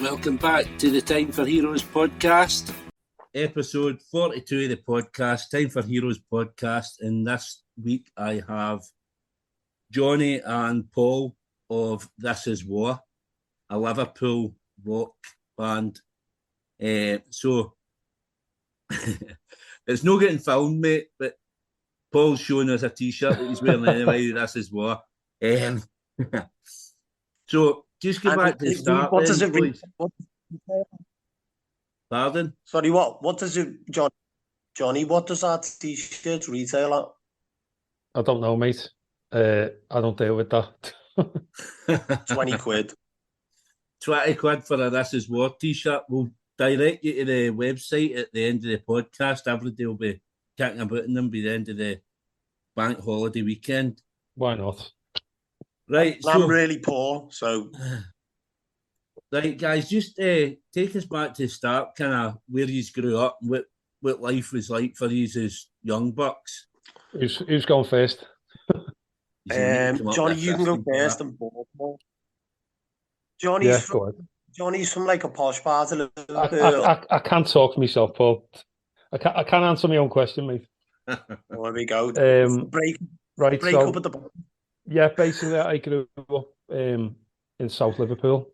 Welcome back to the Time for Heroes podcast, episode 42 of the podcast, Time for Heroes podcast. And this week I have Johnny and Paul of This Is War, a Liverpool rock band. So it's not getting filmed, mate, but Paul's showing us a t-shirt that he's wearing anyway. This Is War. So just get back to the start. What does it read? Pardon? Sorry, what does it, Johnny, what does that t-shirt retail at? I don't know, mate. I don't deal with that. 20 quid. 20 quid for a This Is War t-shirt. We'll direct you to the website at the end of the podcast. Everybody will be kicking about in them by the end of the bank holiday weekend. Why not? Right, I'm really poor, so... Right, guys, just take us back to the start, kind of where you grew up, and what life was like for you as young bucks. Who's going first? Johnny, you can go first. Johnny's from like a posh part of Liverpool. I can't talk for myself, Paul. I can't answer my own question, mate. There we go. Break up at the bottom. Yeah, basically, I grew up in South Liverpool.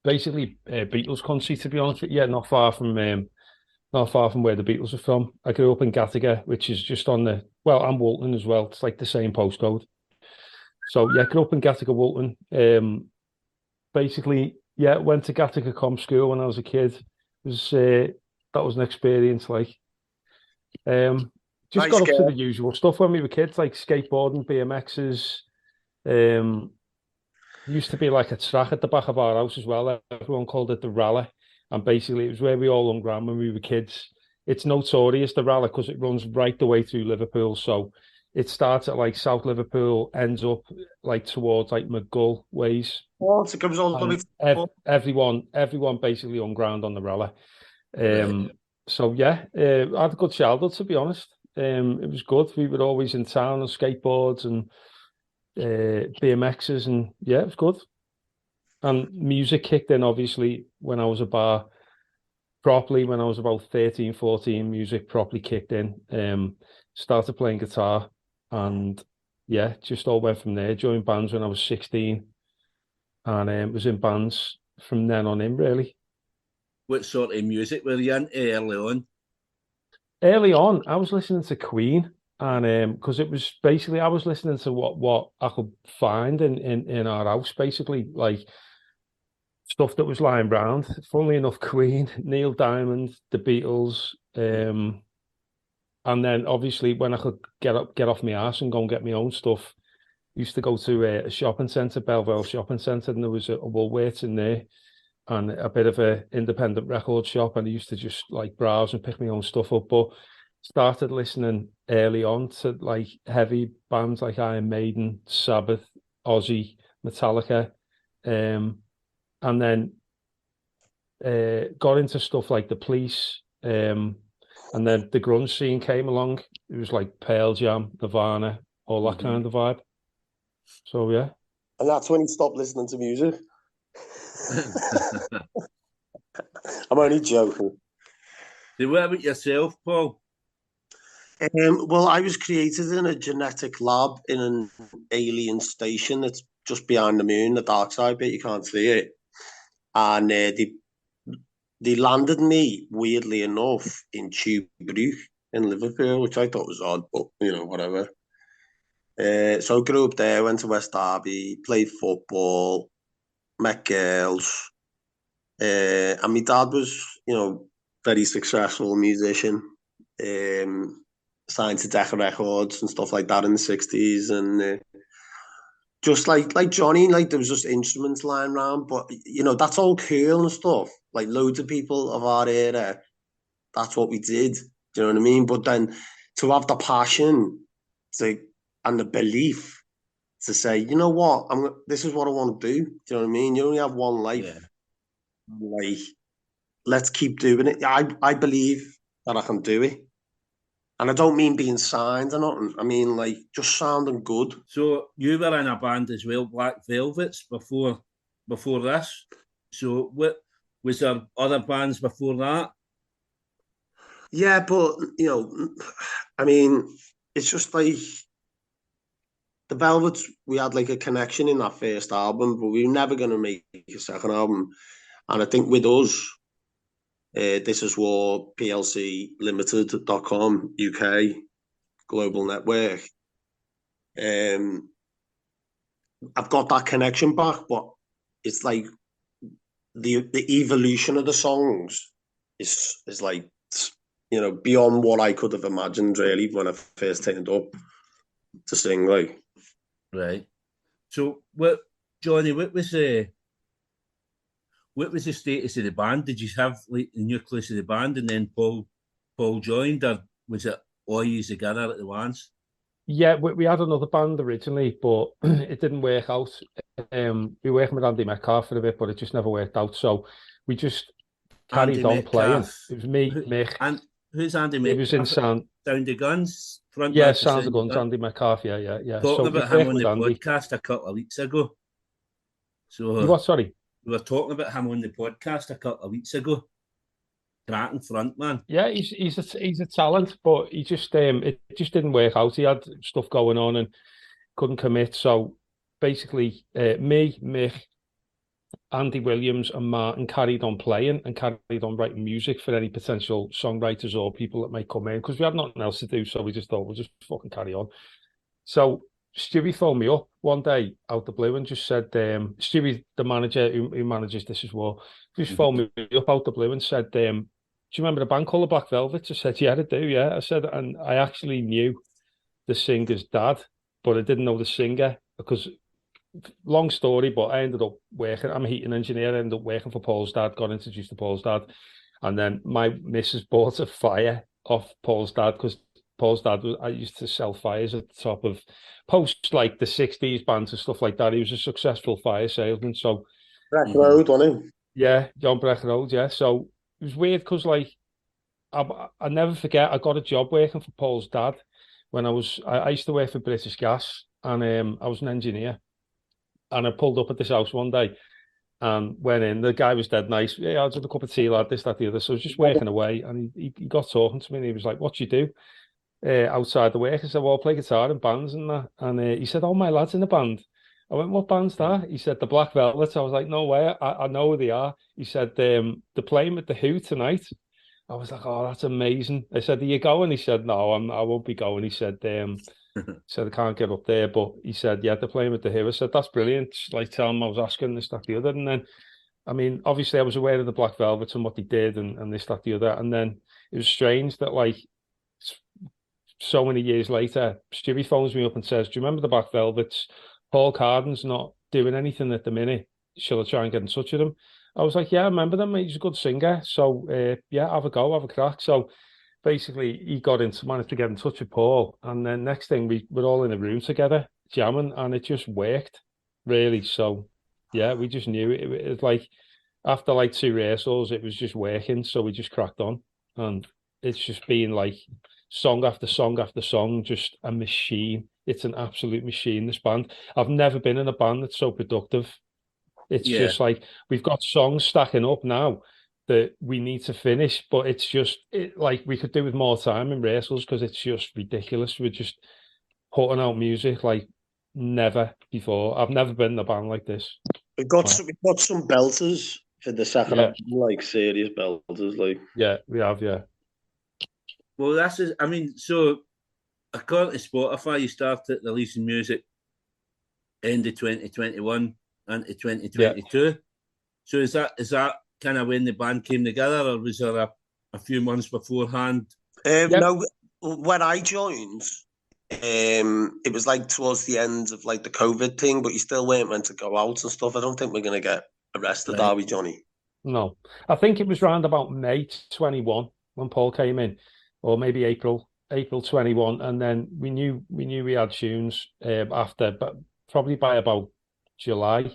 Basically, Beatles country, to be honest with you. Not far from where the Beatles are from. I grew up in Gattaca, which is just on the... Well, I'm Walton as well. It's like the same postcode. So, yeah, grew up in Gattaca, Walton. Basically, yeah, went to Gattaca Comp School when I was a kid. That was an experience, like... Just nice got up to the usual stuff when we were kids, like skateboarding, BMXs. Used to be like a track at the back of our house as well. Everyone called it the Rally. And basically, it was where we all hung around when we were kids. It's notorious, the Rally, because it runs right the way through Liverpool. So it starts at like South Liverpool, ends up like towards like McGull ways. Oh, so it comes all the way everyone basically hung ground on the Rally. So yeah, I had a good childhood, to be honest. It was good. We were always in town on skateboards and BMXs, and yeah, it was good. And music kicked in, obviously, when I was properly, when I was about 13, 14, music properly kicked in. Started playing guitar, and yeah, just all went from there. Joined bands when I was 16, and was in bands from then on in, really. What sort of music were you into early on? Early on, I was listening to Queen, and because it was basically, I was listening to what I could find in our house, basically, like stuff that was lying around. Funnily enough, Queen, Neil Diamond, the Beatles, and then obviously when I could get off my arse and go and get my own stuff, I used to go to a shopping centre, Belville Shopping Centre, and there was a Woolworths in there, and a bit of a independent record shop, and I used to just like browse and pick my own stuff up. But started listening early on to like heavy bands like Iron Maiden, Sabbath, Ozzy, Metallica, and then got into stuff like the Police, and then the grunge scene came along. It was like Pearl Jam, Nirvana, all that kind of vibe. So yeah. And that's when you stopped listening to music. I'm only joking. So what about yourself, Paul? Well, I was created in a genetic lab in an alien station that's just behind the moon, the dark side bit, you can't see it. And they landed me, weirdly enough, in Tuebrook in Liverpool, which I thought was odd, but, you know, whatever. So I grew up there, went to West Derby, played football, met girls. And my dad was, you know, very successful musician. Signed to Decca Records and stuff like that in the 60s. And just like Johnny, like there was just instruments lying around. But, you know, that's all cool and stuff. Like loads of people of our era, that's what we did. Do you know what I mean? But then to have the passion and the belief to say, you know what, this is what I want to do. Do you know what I mean? You only have one life. Yeah. Like, let's keep doing it. I believe that I can do it. And I don't mean being signed or nothing. I mean, like, just sounding good. So you were in a band as well, Black Velvets, before this. So what Was there other bands before that? Yeah, but I mean, it's just like the Velvets. We had like a connection in that first album, but we were never going to make a second album. And I think with us, this is war PLC Limited.com UK global network. I've got that connection back, but it's like the evolution of the songs is like beyond what I could have imagined really when I first turned up to sing. Like, right. So, Johnny? What was the status of the band? Did you have like the nucleus of the band, and then Paul joined, or was it all you together at the once? Yeah, we had another band originally, but it didn't work out. We were working with Andy Metcalf for a bit, but it just never worked out. So we just carried Andy on playing. Metcalf. It was me, Mick. And who's Andy It was in Metcalf? Sound of Guns, yeah, frontman for Sounds of Sound of Guns, Guns. Andy Metcalf. Yeah. Talking So about we've him worked on with the Andy. podcast a couple of weeks ago. So You what? Sorry. we were talking about him on the podcast a couple of weeks ago. Cracking frontman. Yeah, he's a talent, but he just it just didn't work out. He had stuff going on and couldn't commit. So basically, me, Mick, Andy Williams, and Martin carried on playing and carried on writing music for any potential songwriters or people that may come in because we had nothing else to do. So we just thought we'll just fucking carry on. So Stewie phoned me up one day out the blue and just said, Stewie, the manager who manages This Is War, just phoned me up out the blue and said, do you remember the band called the Black Velvets? I said, yeah, I do, yeah. I said, and I actually knew the singer's dad, but I didn't know the singer because, long story, but I ended up working, I'm a heating engineer, I ended up working for Paul's dad, got introduced to Paul's dad, and then my missus bought a fire off Paul's dad because Paul's dad I used to sell fires at the top of post like the 60s bands and stuff like that. He was a successful fire salesman. So Breck Road, wasn't he? Yeah, John Breck Road, yeah. So it was weird because like I never forget I got a job working for Paul's dad when I used to work for British Gas and I was an engineer and I pulled up at this house one day and went in. The guy was dead nice. Yeah, I'll have a cup of tea, lad, this, that, the other. So I was just working away and he got talking to me and he was like, what you do? Outside the work. I said, well, I play guitar in bands and that. And he said, oh, my lad's in a band. I went, what band's that? He said, the Black Velvets. I was like, no way, I know who they are. He said, they're playing at the Who tonight. I was like, oh, that's amazing. I said, are you going? He said, no, I won't be going. He said, I can't get up there. But he said, yeah, they're playing with the Who. I said, that's brilliant. Like, tell him I was asking this, that, the other. And then, I mean, obviously I was aware of the Black Velvets and what they did and this, that, the other. And then it was strange that like, so many years later, Stewie phones me up and says, do you remember the Black Velvets? Paul Carden's not doing anything at the minute. Shall I try and get in touch with him? I was like, yeah, I remember them. He's a good singer. So, yeah, have a go, have a crack. So basically, he managed to get in touch with Paul. And then next thing, we were all in a room together, jamming, and it just worked, really. So, yeah, we just knew it. It was like, after like 2 rehearsals, it was just working. So we just cracked on. And it's just been like, song after song after song, just a machine. It's an absolute machine, this band. I've never been in a band that's so productive. It's just like we've got songs stacking up now that we need to finish, but it's just like we could do with more time in rehearsals because it's just ridiculous. We're just putting out music like never before. I've never been in a band like this. We've got some belters for the second album, like serious belters, like we have, Well, so according to Spotify, you started releasing music end of 2021 into 2022. Yeah. So is that kind of when the band came together, or was there a few months beforehand? No, when I joined, it was like towards the end of like the COVID thing, but you still weren't meant to go out and stuff. I don't think we're going to get arrested, are we, Johnny? No. I think it was around about May 21 when Paul came in, or maybe April 21, and then we knew we had tunes after, but probably by about July.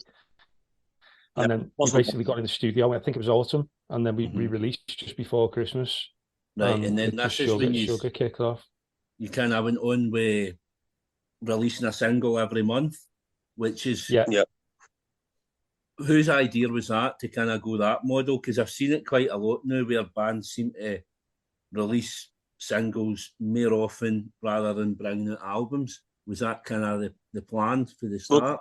And then we basically got in the studio. I think it was autumn, and then we released just before Christmas. Right, and then that's just when Sugar kicked off. You kind of went on with releasing a single every month, which is whose idea was that to kind of go that model? Because I've seen it quite a lot now where bands seem to release singles more often rather than bringing out albums. Was that kind of the plan for the start? Well,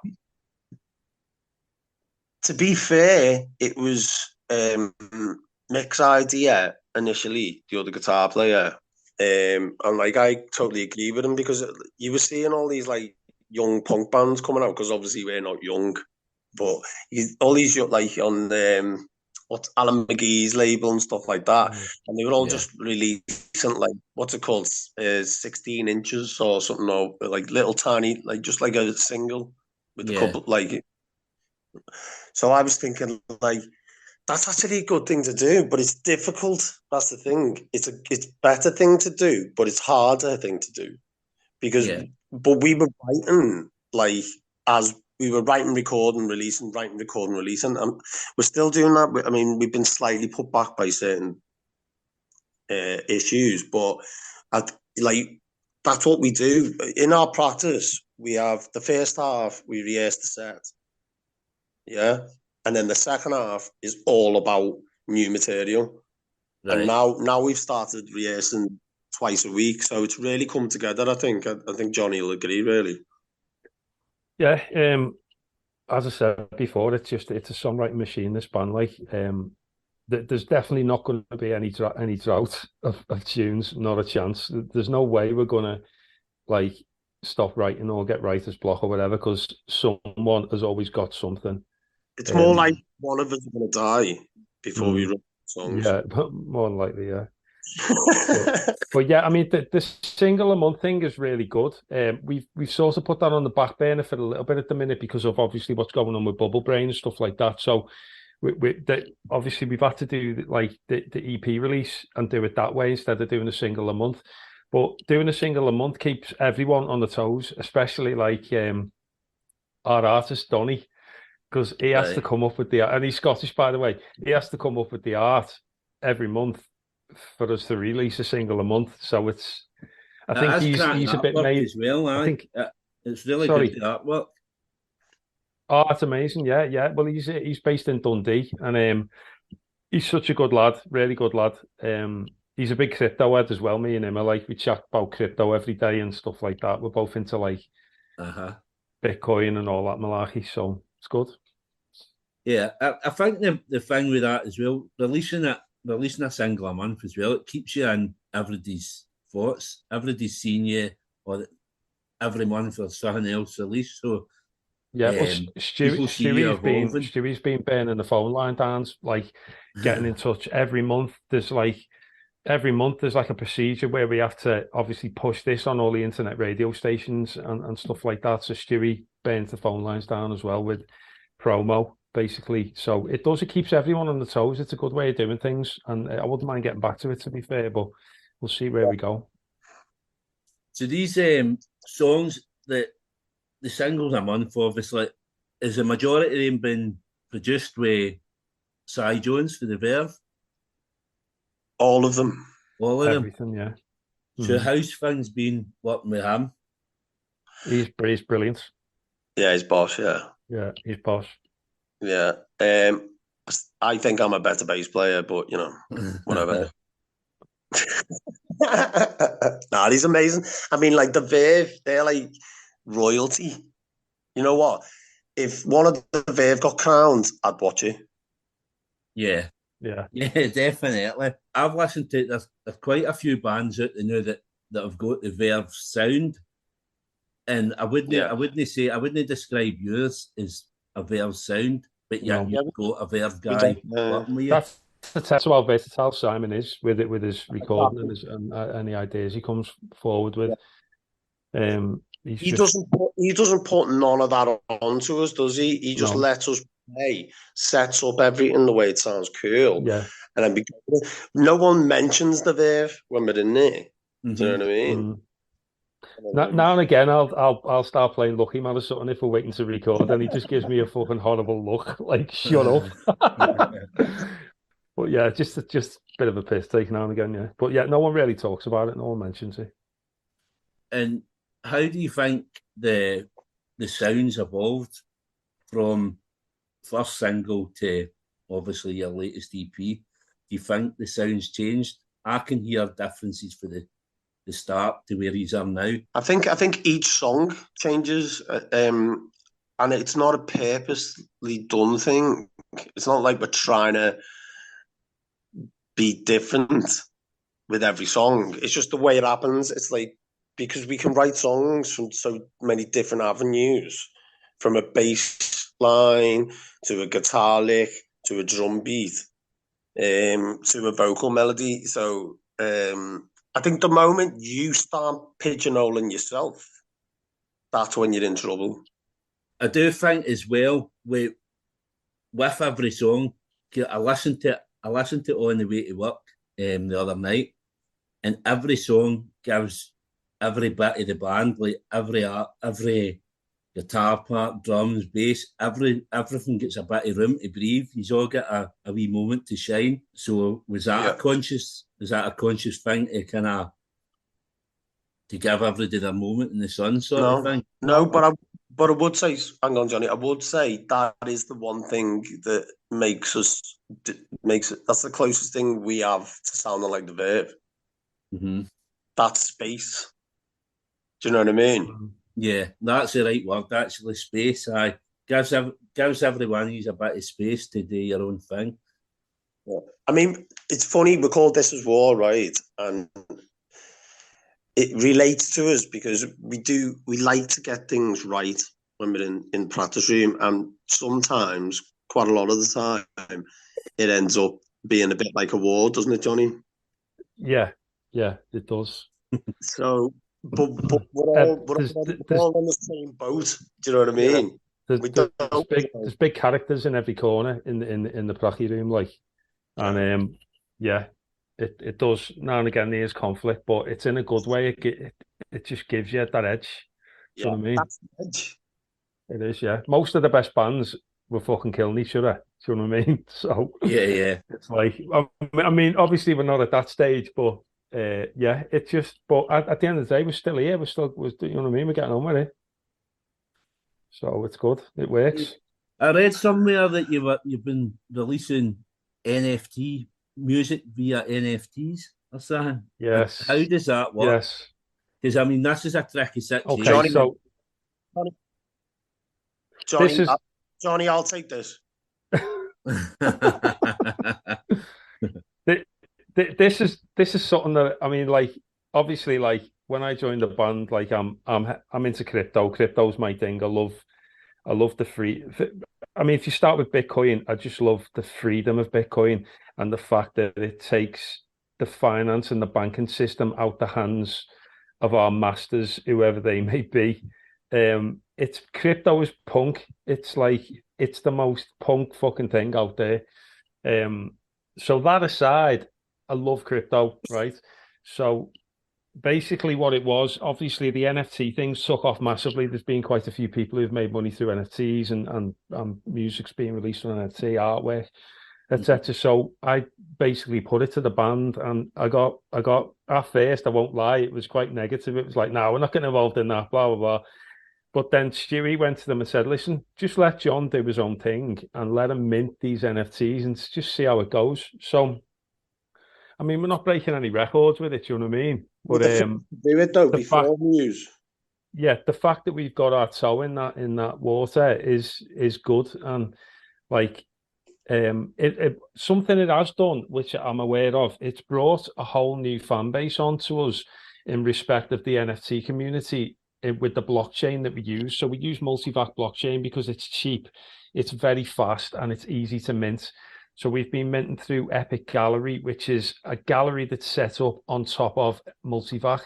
to be fair, it was Mick's idea initially, the other guitar player. And like, I totally agree with him, because you were seeing all these like young punk bands coming out, because obviously we're not young, but all these like on what's Alan McGee's label and stuff like that, and they were all just releasing like, what's it called, 16 inches or something, or like little tiny, like just like a single with a couple like. So I was thinking, like, that's actually a good thing to do, but it's difficult. That's the thing. It's a better thing to do, but it's harder thing to do, because but we were writing like, as we were writing, recording, releasing, writing, recording, releasing, and we're still doing that. I mean, we've been slightly put back by certain issues, but like, that's what we do in our practice. We have the first half, we rehearse the set, and then the second half is all about new material. Right. And now we've started rehearsing twice a week, so it's really come together. I think Johnny will agree, really. Yeah, as I said before, it's a songwriting machine, this band. Like, there's definitely not going to be any drought of tunes, not a chance. There's no way we're going to like stop writing or get writer's block or whatever, because someone has always got something. It's more like one of us is going to die before we write songs. Yeah, more than likely, yeah. but yeah, I mean, the single a month thing is really good. We've sort of put that on the back burner for a little bit at the minute, because of obviously what's going on with Bubble Brain and stuff like that. So obviously we've had to do like the EP release and do it that way instead of doing a single a month. But doing a single a month keeps everyone on the toes, especially like our artist Donny, because he has to come up with the, and he's Scottish, by the way. He has to come up with the art every month for us to release a single a month. So it's, I think he's a bit made as well. I think it's really good artwork. Oh, that's amazing! Yeah. Well, he's based in Dundee, and he's such a good lad, really good lad. He's a big crypto head as well. Me and him are like, we chat about crypto every day and stuff like that. We're both into like Bitcoin and all that malarkey, so it's good. Yeah, I think the thing with that as well, releasing a single a month as well, it keeps you in everybody's thoughts. Everybody's seeing you, or every month or something else released. So yeah, well, Stewie's been burning the phone line down, like getting in touch every month. There's like a procedure where we have to obviously push this on all the internet radio stations and stuff like that. So Stewie burns the phone lines down as well with promo, basically. So it keeps everyone on the toes. It's a good way of doing things, and I wouldn't mind getting back to it, to be fair, but we'll see where we go. So these songs, that the singles a month, obviously, is the majority of them been produced with Cy Jones for the Verve? All of them. Everything, yeah. So how's things been working with him? He's brilliant. Yeah, he's boss, yeah. Yeah, he's boss. Yeah. I think I'm a better bass player, but, you know, whatever. Nah, he's amazing. I mean, like, the Verve, they're like royalty. You know what? If one of the Verve got crowned, I'd watch it. Yeah, definitely. I've listened to it. There's quite a few bands out there now that have got the Verve sound, and I wouldn't describe yours as a Verve sound, but you've got a Verve guy working with you. That's how versatile Simon is with his recording and the ideas he comes forward with. He doesn't put none of that onto us, does he? He just lets us play, sets up everything the way it sounds cool. Yeah. And then no one mentions the Verve when we're in there. Do you know what I mean? Now and again, I'll start playing Lucky Man or something if we're waiting to record, and he just gives me a fucking horrible look, like, shut up. But yeah, just a bit of a piss take now and again, yeah. But yeah, no one really talks about it. No one mentions it. And how do you think the sounds evolved from first single to obviously your latest EP, do you think the sound's changed? I can hear differences for the start to where he's are now. I think each song changes, and it's not a purposely done thing. It's not like we're trying to be different with every song. It's just the way it happens. It's like, because we can write songs from so many different avenues, from a bass line to a guitar lick to a drum beat, to a vocal melody. So I think the moment you start pigeonholing yourself, that's when you're in trouble. I do think as well with every song, I listened to it on the way to work the other night, and every song gives every bit of the band, like every guitar part, drums, bass, everything gets a bit of room to breathe. You've all got a wee moment to shine. So was that a conscious thing to kind of to give everybody their moment in the sun sort of thing? No, but I would say, hang on, Johnny, I would say that is the one thing that makes it, that's the closest thing we have to sounding like the Verve. Mm-hmm. That space. Do you know what I mean? Yeah, that's the right word, actually, space. Gives everyone a bit of space to do your own thing. Yeah. I mean, it's funny, we call This Is War, right? And it relates to us because we like to get things right when we're in practice room, and sometimes, quite a lot of the time, it ends up being a bit like a war, doesn't it, Johnny? Yeah, it does. So, but we're all on the same boat. Do you know what I mean? There's big characters in every corner in the Prachi room, like, and it does now and again. There's conflict, but it's in a good way. It just gives you that edge. Do you know what I mean? That's the edge. It is, yeah. Most of the best bands were fucking killing each other. Do you know what I mean? So yeah. It's like, I mean, obviously we're not at that stage, but it's just. But at the end of the day, we're still here. You know what I mean? We're getting on with it. So it's good. It works. I read somewhere that you've been releasing NFT music via NFTs or something. Yes. How does that work? Yes. Because I mean, this is a tricky situation. Okay, so Johnny, I'll take this. This is something that, I mean, like, obviously, like, when I joined the band, like, I'm into crypto. Crypto's my thing. I love the free. I mean, if you start with Bitcoin, I just love the freedom of Bitcoin and the fact that it takes the finance and the banking system out the hands of our masters, whoever they may be. It's crypto is punk. It's like, it's the most punk fucking thing out there. So that aside, I love crypto, right? So basically what it was, obviously the NFT thing took off massively. There's been quite a few people who've made money through NFTs and music's being released on NFT, artwork, etc. So I basically put it to the band, and I got at first, I won't lie, it was quite negative. It was like, no, we're not getting involved in that, blah, blah, blah. But then Stewie went to them and said, listen, just let John do his own thing and let him mint these NFTs and just see how it goes. So, I mean, we're not breaking any records with it, you know what I mean? But do it though before news. Yeah, the fact that we've got our toe in that water is good, and like something it has done, which I'm aware of. It's brought a whole new fan base onto us in respect of the NFT community with the blockchain that we use. So we use multivac blockchain because it's cheap, it's very fast, and it's easy to mint. So we've been minting through Epic Gallery, which is a gallery that's set up on top of multivac.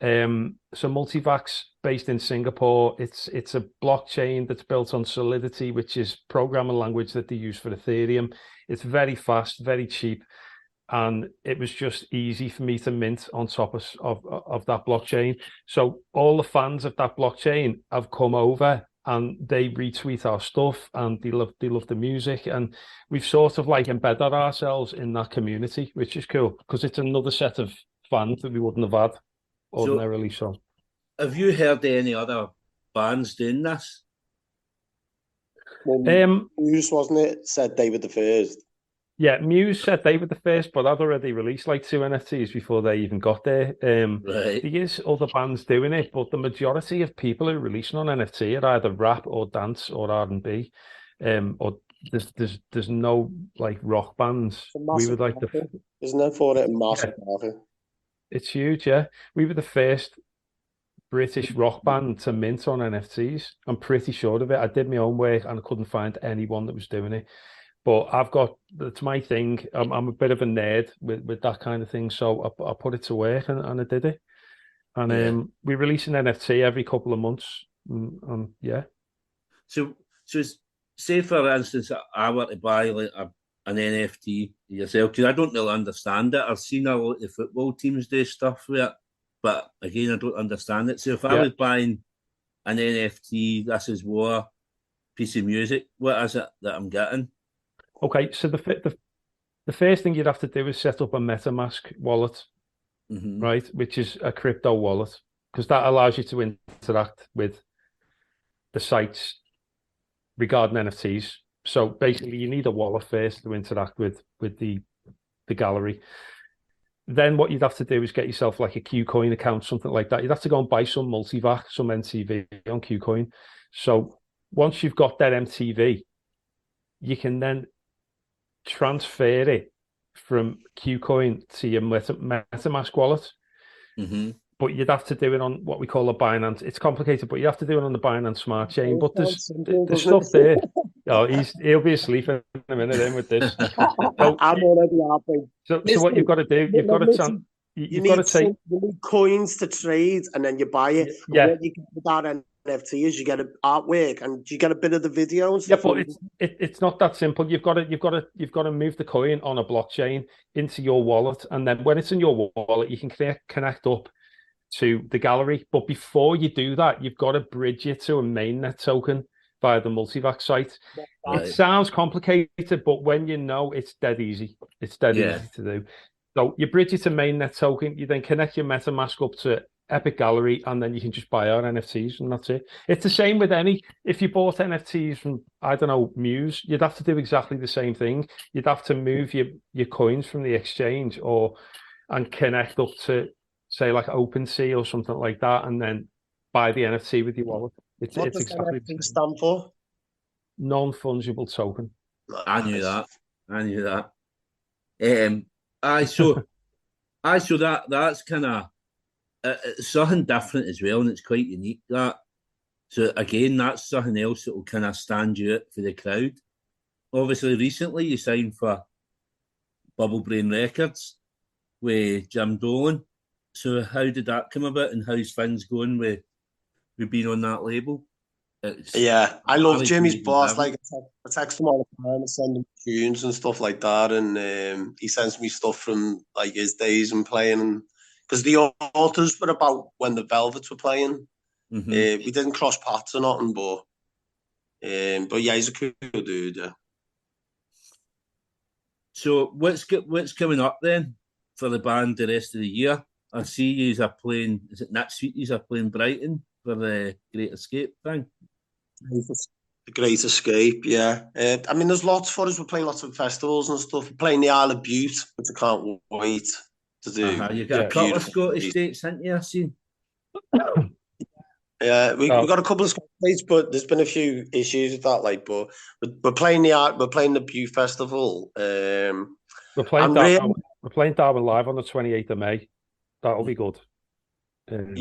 So multivac's based in Singapore. It's a blockchain that's built on Solidity, which is programming language that they use for Ethereum. It's very fast, very cheap, and it was just easy for me to mint on top of that blockchain. So all the fans of that blockchain have come over and they retweet our stuff, and they love the music, and we've sort of like embedded ourselves in that community, which is cool because it's another set of fans that we wouldn't have had ordinarily. So have you heard any other bands doing this? Muse, wasn't it? Said they were the first. Yeah, Muse said they were the first, but I'd already released like 2 NFTs before they even got there. Right. There is other bands doing it, but the majority of people who are releasing on NFT are either rap or dance or R&B, or there's no like rock bands. We were like isn't there for it? Massive market. It's huge, yeah. We were the first British rock band to mint on NFTs. I'm pretty sure of it. I did my own work and I couldn't find anyone that was doing it. But it's my thing. I'm a bit of a nerd with that kind of thing. So I put it to work and I did it. And we release an NFT every couple of months. Yeah. So say for instance, I were to buy like an NFT yourself, because I don't really understand it. I've seen a lot of the football teams do stuff with it, but again, I don't understand it. So if I was buying an NFT, this is war piece of music, what is it that I'm getting? Okay, so the first thing you'd have to do is set up a MetaMask wallet, right? Which is a crypto wallet, because that allows you to interact with the sites regarding NFTs. So basically, you need a wallet first to interact with the gallery. Then what you'd have to do is get yourself like a KuCoin account, something like that. You'd have to go and buy some multivac, some MTV on KuCoin. So once you've got that MTV, you can then transfer it from KuCoin to your MetaMask wallet. But you'd have to do it on what we call a Binance. It's complicated, but you have to do it on the Binance Smart Chain. But there's stuff there. Oh, he'll be asleep in a minute in with this. So, I'm already happy. So what you've got to do, you've got to take. You need coins to trade, and then you buy it. Yeah. What you get with that NFT is you get an artwork, and you get a bit of the video and stuff. Yeah, but it's not that simple. You've got to move the coin on a blockchain into your wallet, and then when it's in your wallet, you can connect up to the gallery. But before you do that, you've got to bridge it to a mainnet token via the multivac site. Right. It sounds complicated, but when you know, it's dead easy. It's dead easy to do. So you bridge it to mainnet token, you then connect your MetaMask up to Epic Gallery, and then you can just buy our NFTs, and that's it. It's the same with if you bought NFTs from, I don't know, Muse, you'd have to do exactly the same thing. You'd have to move your coins from the exchange and connect up to, say, like OpenSea or something like that, and then buy the NFT with your wallet. What does exactly NFT stand for? Non-fungible token. I knew that. So that's kind of something different as well, and it's quite unique. That so again, that's something else that will kind of stand you out for the crowd. Obviously, recently you signed for Bubble Brain Records with Jim Dolan. So how did that come about, and how's things going with being on that label? I love Jimmy's boss. Like I text him all the time, I send him tunes and stuff like that, and he sends me stuff from like his days and playing. Because the Alters were about when the Velvets were playing. We didn't cross paths or nothing, but yeah, he's a cool dude. Yeah. So what's coming up then for the band the rest of the year? I see you are playing. Is it next week? You are playing Brighton for the Great Escape thing. The Great Escape, yeah. I mean, there's lots for us. We're playing lots of festivals and stuff. We're playing the Isle of Bute, which I can't wait to do. You got a couple of Scottish dates, haven't you? I see. Yeah, we got a couple of Scottish dates, but there's been a few issues with that. Like, but we're playing the Bute Festival. We're playing Darwin live on the 28th of May. That'll be good. But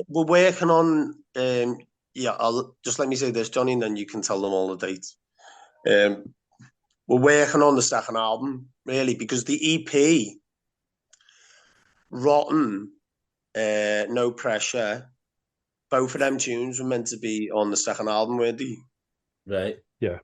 we're working on. I'll just let me say this, Johnny, and then you can tell them all the dates. We're working on the second album, really, because the EP, Rotten, No Pressure, both of them tunes were meant to be on the second album, weren't they? Right. Yeah.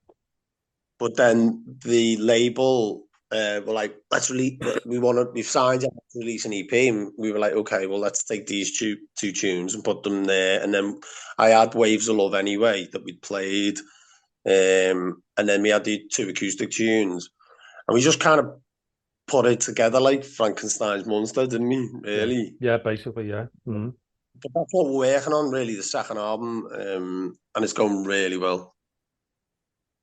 But then the label were like, let's release. We've signed up to release an EP, and we were like, okay, well, let's take these two tunes and put them there. And then I had Waves of Love anyway that we'd played, and then we had the 2 acoustic tunes, and we just kind of put it together like Frankenstein's monster, didn't we? Really? Yeah, basically, yeah. Mm-hmm. But that's what we're working on, really, the second album, and it's going really well.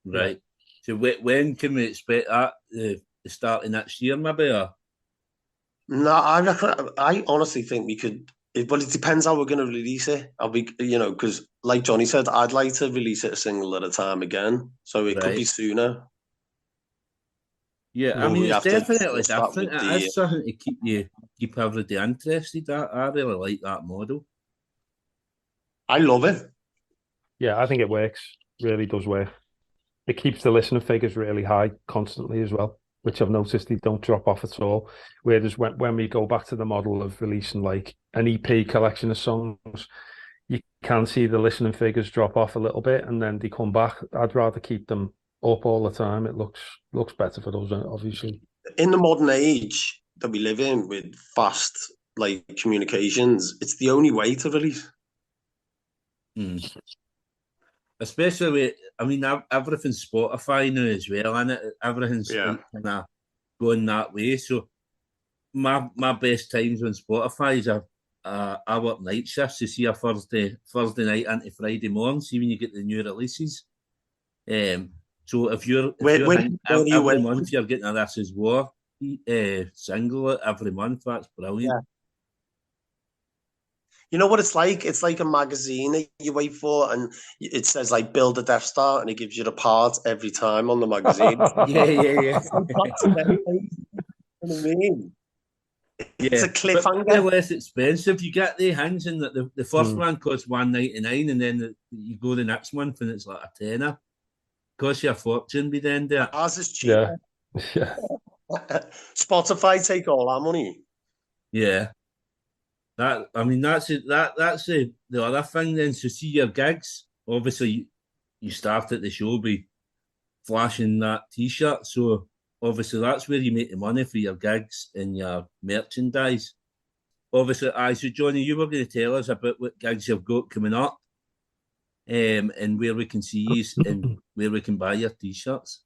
Right. So when can we expect that? The start of next year, maybe? Or? No, I honestly think we could. But it depends how we're going to release it. I'll be, because like Johnny said, I'd like to release it a single at a time again. So it could be sooner. Yeah, I But mean, we it's have to definitely start different. with It is something to keep everybody interested. I really like that model. I love it. Yeah, I think it works. Really does work. It keeps the listener figures really high constantly as well, which I've noticed they don't drop off at all. Whereas when we go back to the model of releasing like an EP collection of songs, you can see the listening figures drop off a little bit and then they come back. I'd rather keep them up all the time. It looks better for those, obviously. In the modern age that we live in with fast like communications, it's the only way to release. Especially with, I mean, everything's Spotify now as well, and everything's like kind of going that way. So my best times on Spotify are I work night shifts to see a Thursday night into Friday morning. See when you get the new releases. So if you're every month you're getting a This Is War single every month, that's brilliant. Yeah. You know what it's like? It's like a magazine that you wait for, and it says like "Build a Death Star," and it gives you the parts every time on the magazine. yeah. What I mean? It's Yeah, a cliffhanger. They're less expensive. You get the hands in that the first one costs $1.99, and then you go the next month and it's like a tenner. Costs you a fortune by then. Ours is cheaper. Yeah. Spotify take all our money. Yeah. That's the other thing then. So see your gigs. Obviously, you start at the show by flashing that T-shirt. So obviously that's where you make the money for your gigs and your merchandise. Obviously, so Johnny, you were going to tell us about what gigs you've got coming up, and where we can see you and where we can buy your T-shirts.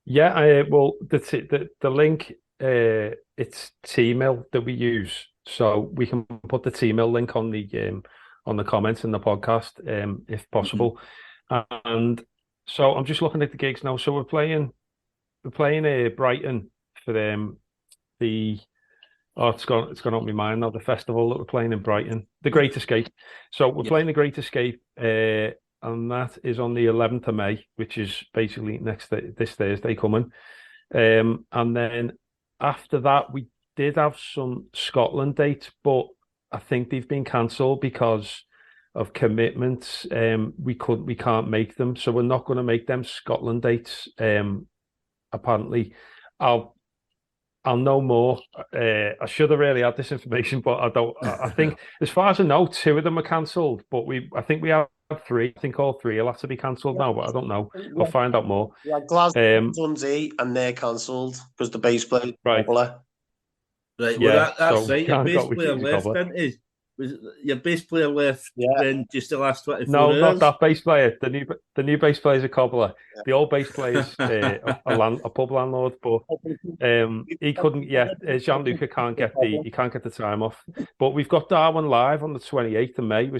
Yeah, well, the link, it's T-mail that we use, so we can put the T-mail link on the comments in the podcast, if possible. And so I'm just looking at the gigs now. So we're playing Brighton for the it's gone up my mind now. The festival that we're playing in Brighton, the Great Escape. So we're playing the Great Escape, and that is on the 11th of May, which is basically this Thursday coming. And then after that, we did have some Scotland dates, but I think they've been cancelled because of commitments. We can't make them, so we're not going to make them Scotland dates. Apparently, I'll know more. I should have really had this information, but I don't. I think, as far as I know, 2 of them are cancelled, but I think we have 3. I think all 3 will have to be cancelled now, but I don't know. I'll find out more. Yeah, Glasgow, Dundee, and they're cancelled because the bass player is popular. Right. Well, that's right. Your bass player left, didn't he? Was your bass player left when just the last 24 hours? No, not that bass player. The new bass player is a cobbler. The old bass player is a pub landlord, but he couldn't yet. Gianluca can't get the time off. But we've got Darwin live on the 28th of May,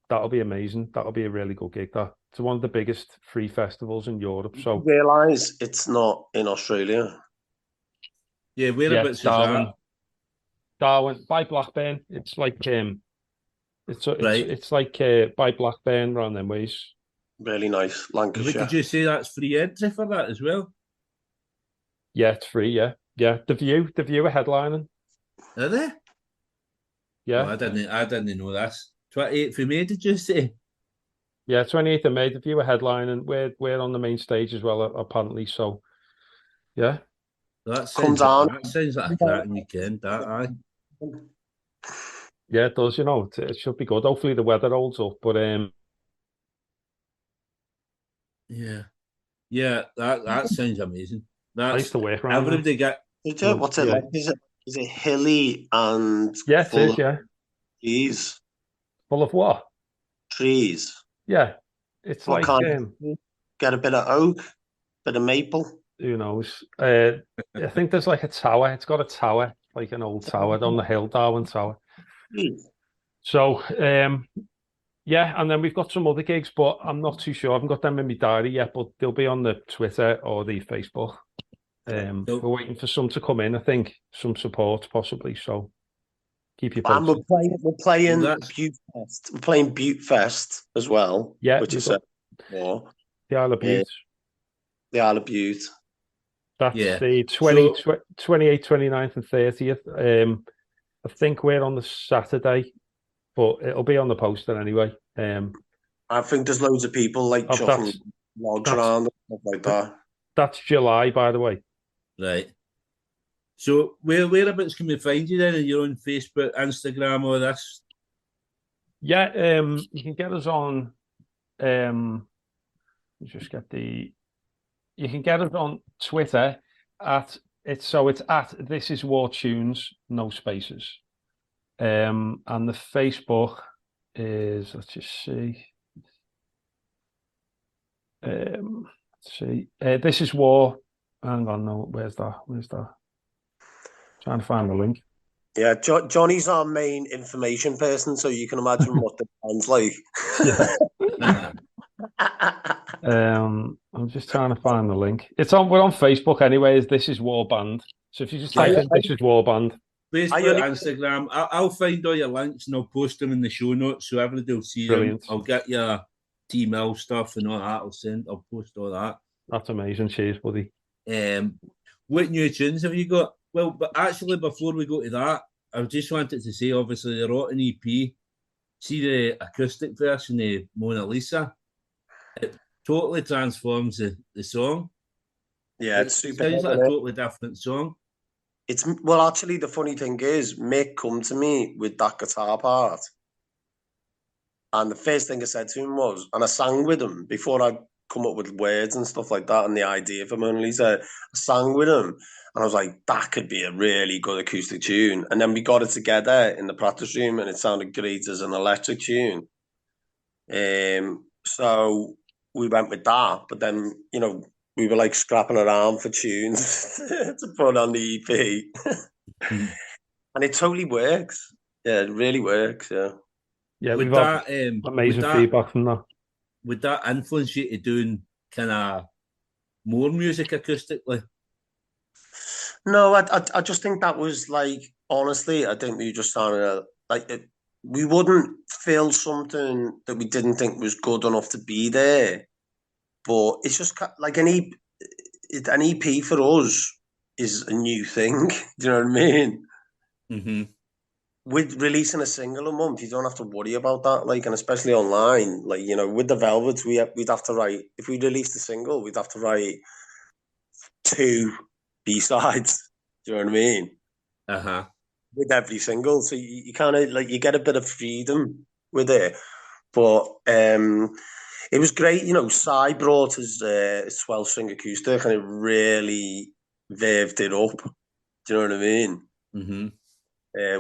that'll be amazing. That'll be a really good gig. It's one of the biggest free festivals in Europe. So realise it's not in Australia. Yeah, whereabouts is that? Darwin by Blackburn. It's like it's like by Blackburn around them ways. Really nice, Lancashire. Did you say that's free entry for that as well? Yeah, it's free. Yeah. The View are headlining. Are they? Yeah. Oh, I didn't know this. 28th of May, did you say? Yeah, 28th of May. The View are headlining. We're on the main stage as well, apparently. So, yeah. That sounds like a cracking weekend, that. Yeah, it does. It should be good. Hopefully the weather holds up. But yeah, that sounds amazing. I used to work around. Everybody get. What's it like? Is it hilly and full of trees? Full of what? Trees. Yeah, it's what like get a bit of oak, bit of maple. Who knows? I think there's like a tower. It's got a tower, like an old tower on the hill, Darwin Tower. So, Yeah, and then we've got some other gigs, but I'm not too sure. I haven't got them in my diary yet, but they'll be on the Twitter or the Facebook. We're waiting for some to come in, I think, some support possibly. So keep you posted. And we're playing Butte Fest. We're playing Butte Fest as well. Yeah, which is more. The Isle of Butte. The Isle of Butte. That's the 28th, 29th, and 30th. I think we're on the Saturday, but it'll be on the poster anyway. I think there's loads of people like chucking logs around and stuff like that. That's July, by the way. Right. So whereabouts can we find you then? Are you on Facebook, Instagram, or this? Yeah, you can get us on. You can get us on Twitter it's at This Is War Tunes, no spaces. And the Facebook is, let's just see. This is War. Hang on, no, where's that? Trying to find the link. Yeah, Johnny's our main information person, so you can imagine what the band's like. I'm just trying to find the link. We're on Facebook anyways. This is War Band. So if you just type in This is War Band. Facebook, Instagram. I'll find all your links and I'll post them in the show notes so everybody will see them. I'll get your T-mail stuff and all that. I'll post all that. That's amazing. Cheers, buddy. What new tunes have you got? Well, but actually, before we go to that, I just wanted to say, obviously, the Rotten EP, see the acoustic version of Mona Lisa. It totally transforms the song. Yeah, it's super. It sounds like a totally different song. Actually, the funny thing is, Mick come to me with that guitar part. And the first thing I said to him was, and I sang with him before I come up with words and stuff like that and the idea for Mona Lisa, I sang with him. And I was like, that could be a really good acoustic tune. And then we got it together in the practice room and it sounded great as an electric tune. So we went with that. But then, we were like scrapping around for tunes to put on the EP. And it totally works. Yeah, it really works. Yeah. Yeah, we've had amazing feedback from that. Would that influence you to doing kind of more music acoustically? No, I just think that was like, honestly, I think we just sounded like we wouldn't fill something that we didn't think was good enough to be there. But it's just like an EP for us is a new thing. Do you know what I mean? Mm-hmm. With releasing a single a month, you don't have to worry about that. Like, and especially online, like, with the Velvets, we'd have to write, if we released a single, we'd have to write 2 B-sides. Do you know what I mean? Uh-huh. With every single. So you kind of like, you get a bit of freedom with it. But it was great. Cy brought his 12-string acoustic and it really verved it up. Do you know what I mean? Mm-hmm.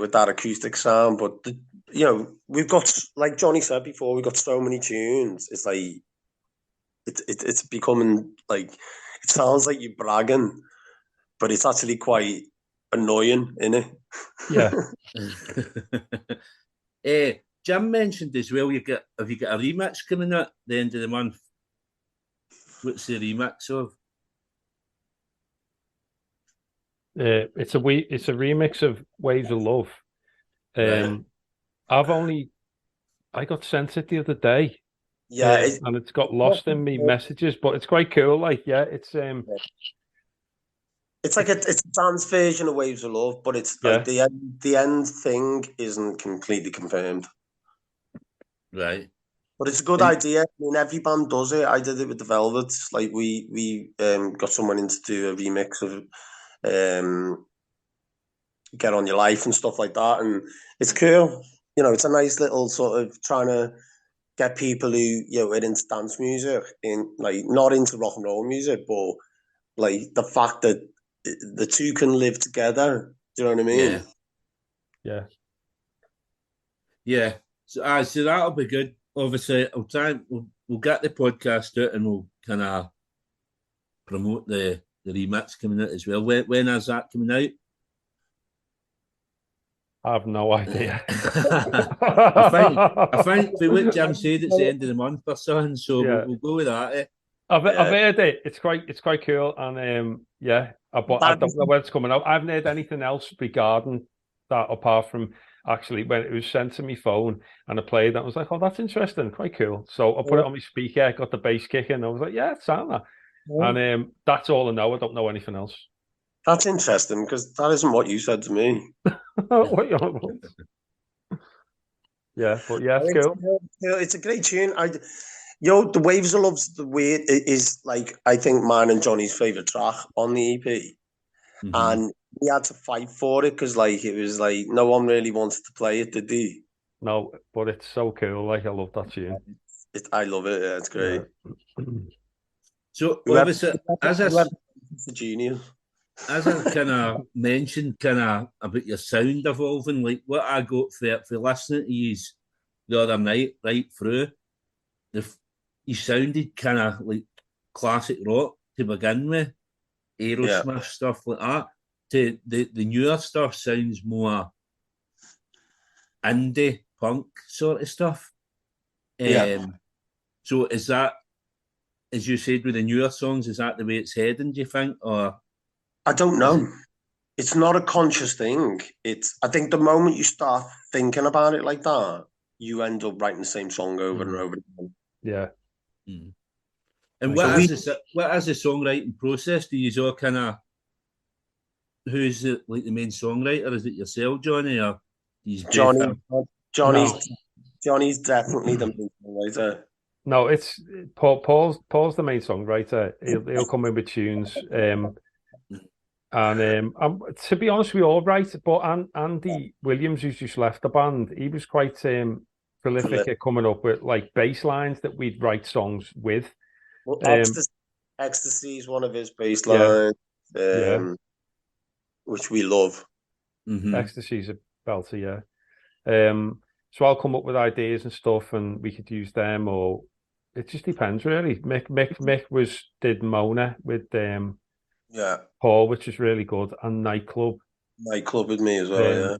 With that acoustic sound. But, we've got, like Johnny said before, we've got so many tunes. It's like, it's becoming like, it sounds like you're bragging, but it's actually quite annoying, isn't it? Yeah. Jim mentioned as well, have you got a remix coming at the end of the month? What's the remix of? It's a remix of Waves of Love. Right. I got sent it the other day. Yeah, and it's got lost in me messages, but it's quite cool. Like, yeah, it's like it's a dance version of Waves of Love, but it's like the end thing isn't completely confirmed. Right. But it's a good idea. I mean, every band does it. I did it with the Velvets. Like we got someone in to do a remix of Get On Your Life and stuff like that, and it's cool. It's a nice little sort of trying to get people who are into dance music in, like, not into rock and roll music, but like the fact that the two can live together. Do you know what I mean? Yeah. So that'll be good. Obviously, I'll try and we'll get the podcast out and we'll kind of promote the remix coming out as well. When is that coming out? I have no idea. I think for what Jim said, it's the end of the month or something, so Yeah. we'll go with that. Eh? I've heard it. It's quite cool, and I don't know when it's coming out. I haven't heard anything else regarding that apart from actually when it was sent to my phone and I played that. I was like, oh, that's interesting, quite cool. So I put it on my speaker, got the bass kicking. I was like, yeah, it's sound that. And that's all I know. I don't know anything else. That's interesting because that isn't what you said to me. What you on about? Yeah, but yeah, it's cool. It's a great tune. The Waves of Love's the way is like I think mine and Johnny's favorite track on the EP, and we had to fight for it because like it was like no one really wanted to play it, did they? No, but it's so cool. Like I love that tune. I love it. Yeah, it's great. Yeah. So obviously, as I kind of mentioned, about your sound evolving, like what I got for listening to you the other night, right through, you sounded kind of like classic rock to begin with, Aerosmith stuff like that. To the newer stuff sounds more indie punk sort of stuff. So is that, as you said with the newer songs, is that the way it's heading, do you think? Or I don't know. It's not a conscious thing. I think the moment you start thinking about it like that, you end up writing the same song over and over again. Yeah. And what is the songwriting process? Do you all kind of, who's the main songwriter? Is it yourself, Johnny, or Johnny's definitely the main songwriter. No, it's Paul's the main songwriter. He'll come in with tunes. To be honest, we all write, but Andy Williams, who's just left the band, he was quite prolific at coming up with like bass lines that we'd write songs with. Well, Ecstasy is one of his bass lines, which we love. Ecstasy's a belter, so I'll come up with ideas and stuff, and we could use them, or it just depends really. Mick did Mona with Paul, which is really good, and Nightclub with me as well.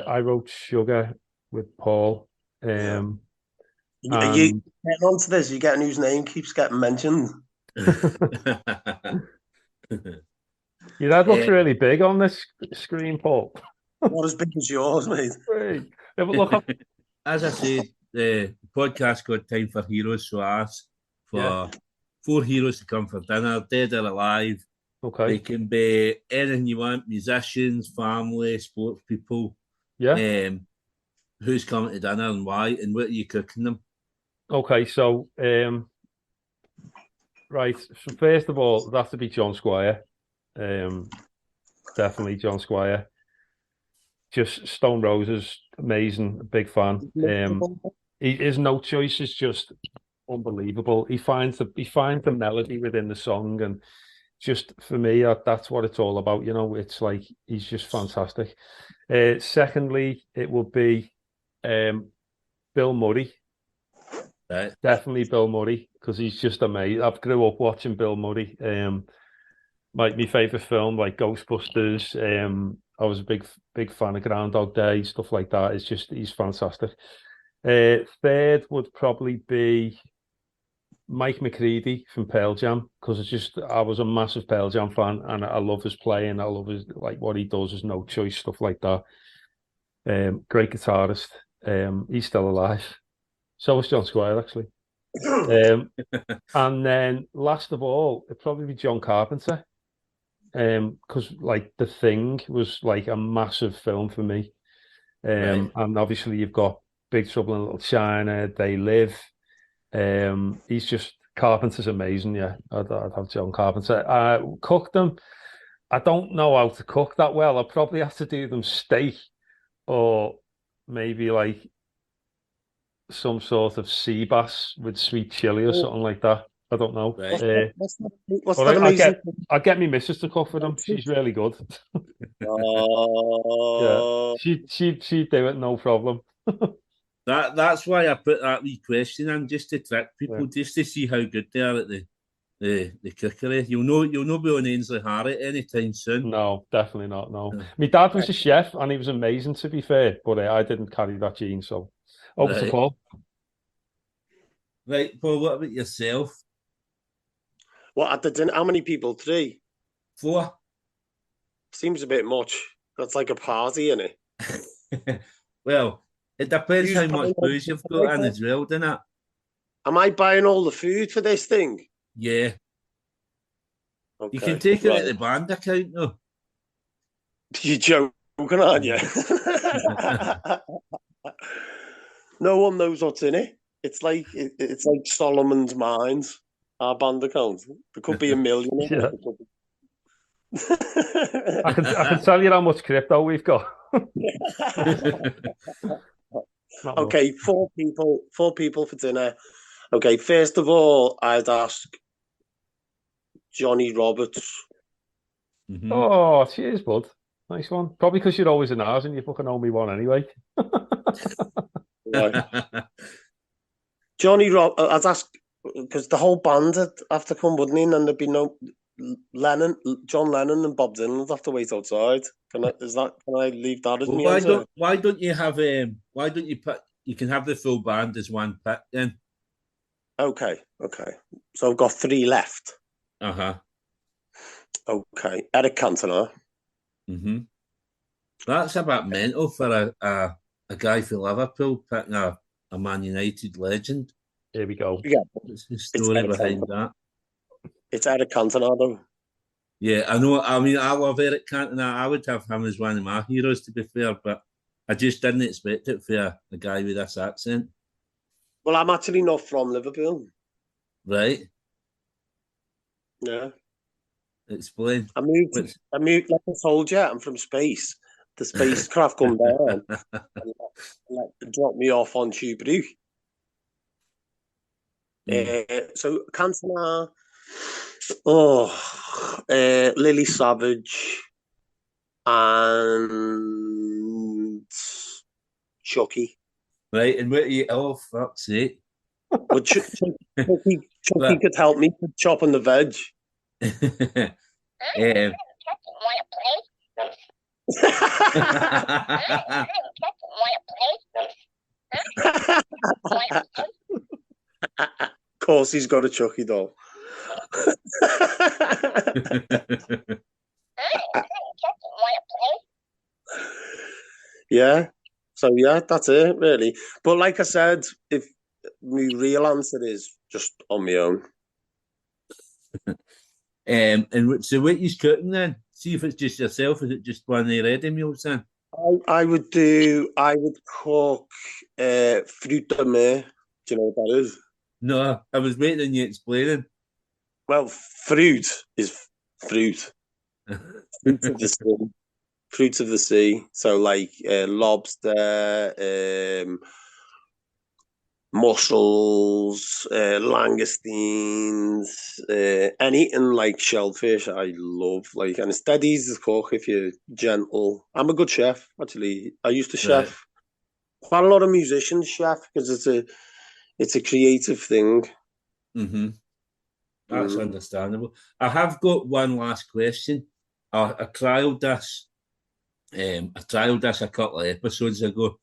I wrote Sugar with Paul. Are you getting onto this? You getting whose name keeps getting mentioned? Your head looks really big on this screen, Paul. Not as big as yours, mate. Hey. Yeah, but look, as I said, the podcast got Time for Heroes, so I asked for 4 heroes to come for dinner, dead or alive. Okay. They can be anything you want, musicians, family, sports people. Yeah. Who's coming to dinner and why, and what are you cooking them? Okay, so right. So first of all, it has to be John Squire. Definitely John Squire. Just Stone Roses, amazing, big fan. His note choice is just unbelievable. He finds the melody within the song, and just for me, that's what it's all about. You know, it's like he's just fantastic. Secondly, it would be Bill Murray. Right. Definitely Bill Murray, because he's just amazing. I've grew up watching Bill Murray. My favourite film, like Ghostbusters. I was a big fan of Groundhog Day, stuff like that. He's fantastic. Third would probably be Mike McCready from Pearl Jam, because I was a massive Pearl Jam fan, and I love his playing. I love his what he does, his no choice stuff like that. Great guitarist. He's still alive. So is John Squire, actually. And then last of all, it'd probably be John Carpenter. Because like The Thing was like a massive film for me. And obviously you've got Big Trouble in Little China, They Live. Carpenter's amazing, yeah. I'd have John Carpenter. Cook them. I don't know how to cook that well. I'll probably have to do them steak, or maybe like some sort of sea bass with sweet chili or something like that. I don't know. What's that amazing? I'll get my missus to cook for them. She's really good. She'd do it, no problem. That's why I put that wee question in, just to trick people, just to see how good they are at the the cookery. You'll not be on Ainsley Harriet anytime soon. No, definitely not. No, my dad was a chef, and he was amazing, to be fair. But I didn't carry that gene. So over to Paul. Right, Paul. What about yourself? What at the dinner? How many people? 3? 4. Seems a bit much. That's like a party, isn't it? Well, it depends Who's how much booze you've got in as well, doesn't it? Am I buying all the food for this thing? Yeah. Okay, You can take it at the band account, though. You're joking, aren't you? No one knows what's in it. It's like Solomon's Mines, our band account. There could be 1 million. Yeah. I can tell you how much crypto we've got. Okay, 4 people. 4 people for dinner. Okay, first of all, I'd ask Johnny Roberts. Mm-hmm. Oh, cheers, bud. Nice one. Probably because you're always in ours and you fucking owe me one anyway. Right. Johnny Roberts, I'd ask, because the whole band would have to come, wouldn't he? And there'd be no John Lennon and Bob Dylan would have to wait outside. Can I leave that as Well, me? why don't you have why don't you put, you can have the full band as one pick then? Okay. So I've got 3 left. Okay. Eric Cantona. Mm-hmm. That's a bit mental for a guy from Liverpool picking a Man United legend. Here we go. Yeah. What's the story behind that? It's Eric Cantona, though. Yeah, I know. I mean, I love Eric Cantona. I would have him as one of my heroes, to be fair, but I just didn't expect it for a guy with this accent. Well, I'm actually not from Liverpool. Right? Yeah. Explain. I moved like I told you, I'm from space. The spacecraft come down and dropped me off on Tubruk. So Cantona, Lily Savage, and Chucky. Right, and what you? Oh, fuck's sake! But Chucky could help me with chopping the veg. Of course, he's got a Chucky doll. Yeah. So yeah, that's it really. But like I said, if my real answer is just on my own. And so what you cooking then? See if it's just yourself. Is it just one of the ready meals then? I would cook fruit de mer. Do you know what that is? No, I was waiting on you explaining. Well, fruit is fruit. Fruit of the sea. Fruit of the sea. So like lobster, mussels, langoustines, anything like shellfish. I love and it's dead easy to cook if you're gentle. I'm a good chef, actually. I used to chef. Quite a lot of musicians chef because it's a creative thing. Mm-hmm. That's understandable. I have got one last question. I trialed this. I trialed this a couple of episodes ago.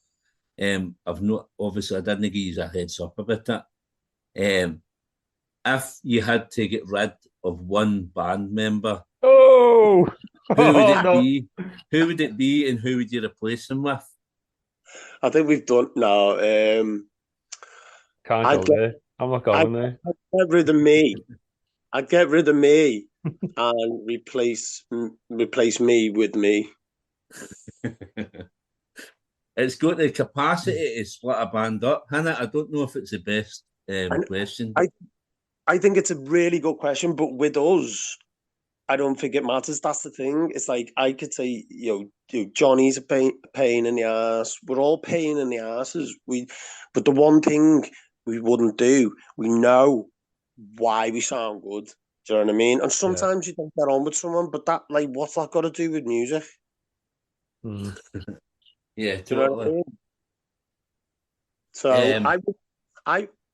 I've not obviously I didn't give you a heads up about it. If you had to get rid of one band member, who would it be? Who would it be, and who would you replace them with? I think we've done now. Can't go there. I'm not going there. I'd get rid of me. I'd get rid of me and replace me with me. It's got the capacity to split a band up, Hannah. I don't know if it's the best question. I think it's a really good question, but with us, I don't think it matters. That's the thing. It's like I could say, Johnny's a pain in the ass. We're all pain in the asses. But the one thing we wouldn't do, we know why we sound good. Do you know what I mean? And sometimes you don't get on with someone, but that, what's that got to do with music? Yeah, totally. Do you know what I mean? So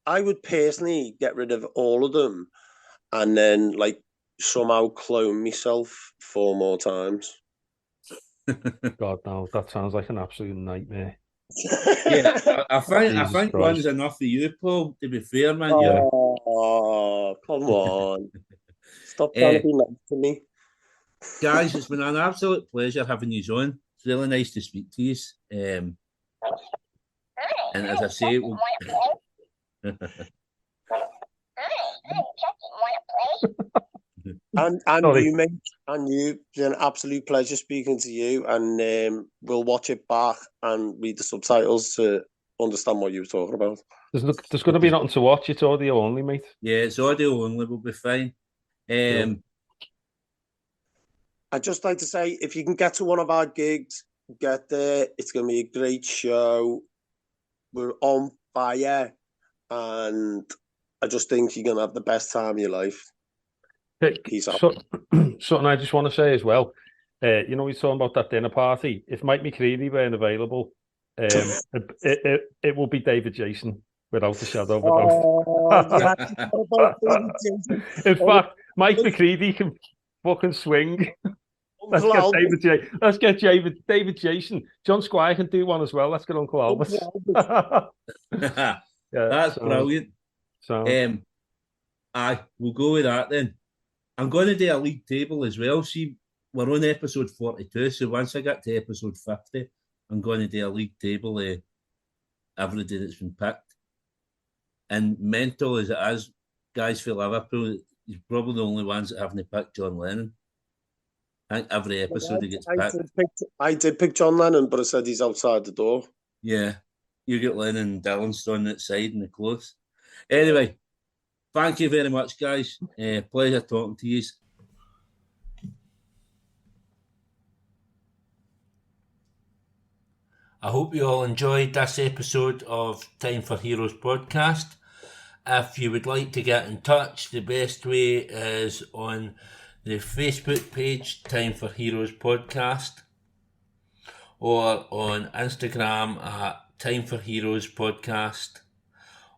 I would personally get rid of all of them and then like somehow clone myself 4 more times. God, no, that sounds like an absolute nightmare. Yeah, I Jesus think Christ. one's enough for you, Paul. To be fair, man, Oh, come on. Stop trying to be nice to me. guys, it's been an absolute pleasure having you on. It's really nice to speak to you. And as I say, And Sorry. you, mate, and you. It's been an absolute pleasure speaking to you. And we'll watch it back and read the subtitles to understand what you were talking about. There's going to be nothing to watch. It's audio only, mate. Yeah, it's audio only. We'll be fine. I'd just like to say, if you can get to one of our gigs, get there. It's going to be a great show. We're on fire, and I just think you're going to have the best time of your life. Peace out. Something I just want to say as well. You know, he's talking about that dinner party. If Mike McCready weren't available, it will be David Jason without a shadow of a doubt. In fact, Mike McCready can fucking swing. Let's get David Jason. John Squire can do one as well. Let's get Uncle Albert. That's brilliant. Aye, we'll go with that then. I'm going to do a league table as well. See, we're on episode 42, so once I get to episode 50, I'm going to do a league table every day that's been picked. And mental as it is, guys for Liverpool, you're probably the only ones that haven't picked John Lennon. I think every episode he gets picked. I did pick John Lennon, but I said he's outside the door. Yeah, you get Lennon and Dylan standing outside in the close. Anyway, thank you very much, guys. Pleasure talking to you. I hope you all enjoyed this episode of Time for Heroes podcast. If you would like to get in touch, the best way is on the Facebook page, Time for Heroes podcast, or on Instagram at Time for Heroes podcast,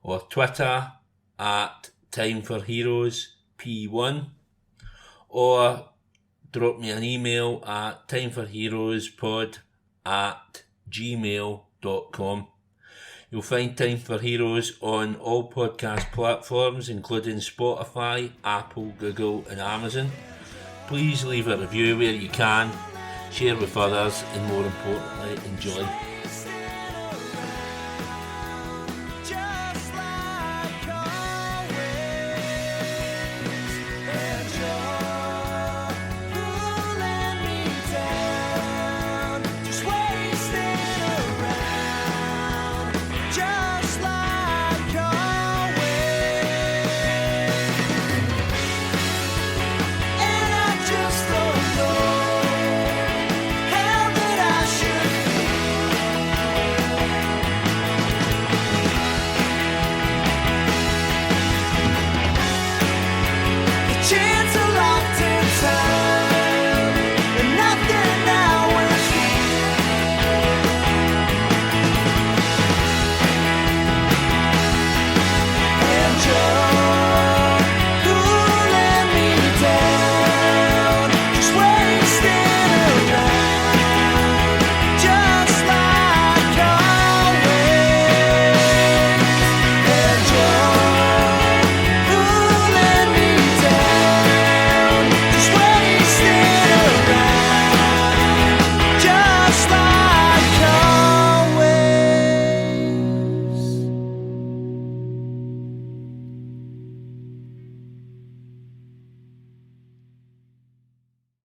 or Twitter at Time for Heroes P1, or drop me an email at timeforheroespod@gmail.com. You'll find Time for Heroes on all podcast platforms, including Spotify, Apple, Google, and Amazon. Please leave a review where you can, share with others, and more importantly, enjoy.